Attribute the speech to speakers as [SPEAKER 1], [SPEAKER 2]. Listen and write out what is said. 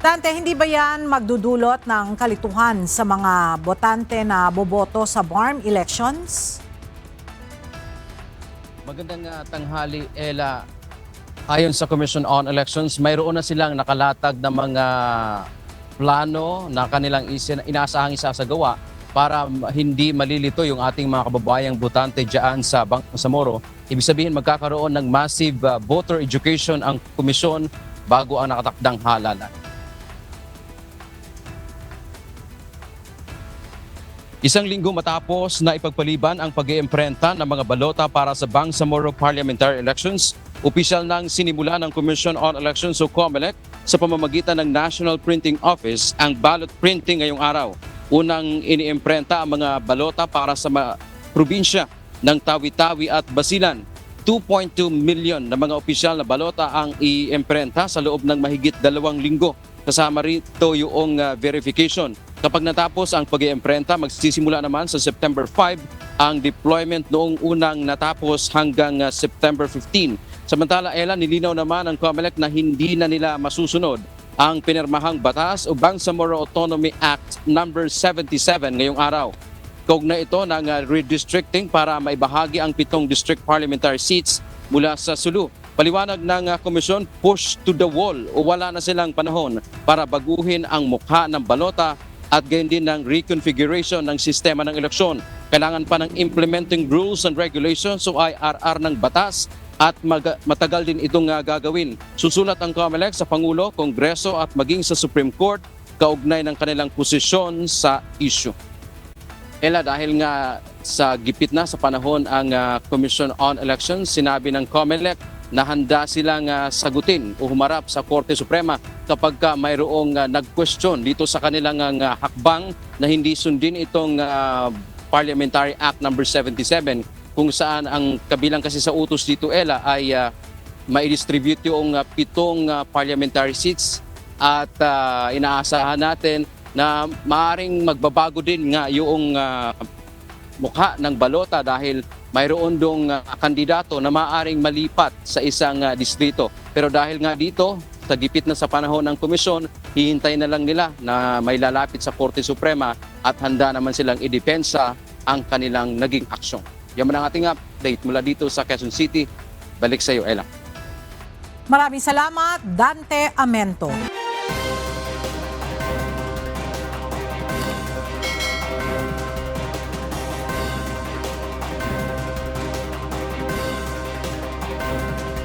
[SPEAKER 1] Dante, hindi ba yan magdudulot ng kalituhan sa mga botante na boboto sa BARM elections?
[SPEAKER 2] Magandang tanghali, Ella. Ayon sa Commission on Elections, mayroon na silang nakalatag na mga plano na kanilang inaasahang isasagawa para hindi malilito yung ating mga kababayang botante dyan sa Bangsamoro. Ibig sabihin, magkakaroon ng massive voter education ang komisyon bago ang nakatakdang halalan. Isang linggo matapos na ipagpaliban ang pag-iimprenta ng mga balota para sa Bangsamoro Parliamentary Elections, opisyal nang sinimula ng Commission on Elections o COMELEC sa pamamagitan ng National Printing Office ang ballot printing ngayong araw. Unang iniimprenta ang mga balota para sa probinsya ng Tawi-Tawi at Basilan. 2.2 million na mga opisyal na balota ang iimprenta sa loob ng mahigit 2 linggo. Kasama rito yung verification. Kapag natapos ang pag-iimprenta, magsisimula naman sa September 5 ang deployment noong unang natapos hanggang September 15. Samantala, Ella, nilinaw naman ang COMELEC na hindi na nila masusunod ang pinirmahang batas o Bangsamoro Autonomy Act number 77 ngayong araw. Kaugnay ito ng redistricting para maibahagi ang 7 district parliamentary seats mula sa Sulu. Paliwanag ng komisyon, push to the wall o wala na silang panahon para baguhin ang mukha ng balota at gayon din ng reconfiguration ng sistema ng eleksyon. Kailangan pa ng implementing rules and regulations o IRR ng batas at matagal din itong gagawin. Susulat ang COMELEC sa Pangulo, Kongreso at maging sa Supreme Court kaugnay ng kanilang posisyon sa issue. Ella, dahil nga sa gipit na sa panahon ang Commission on Elections, sinabi ng COMELEC na handa silang sagutin o humarap sa Korte Suprema kapag mayroong nag-question dito sa kanilang hakbang na hindi sundin itong Parliamentary Act number 77 kung saan ang kabilang kasi sa utos dito, Ella, ay mai-distribute yung 7 parliamentary seats at inaasahan natin na maaaring magbabago din nga yung mukha ng balota dahil mayroon dong kandidato na maaaring malipat sa isang distrito. Pero dahil nga dito, sa gipit na sa panahon ng komisyon, hihintay na lang nila na may lalapit sa Korte Suprema at handa naman silang idepensa ang kanilang naging aksyon. Yan ang ating update mula dito sa Quezon City. Balik sa iyo, Ella.
[SPEAKER 1] Maraming salamat, Dante Amento.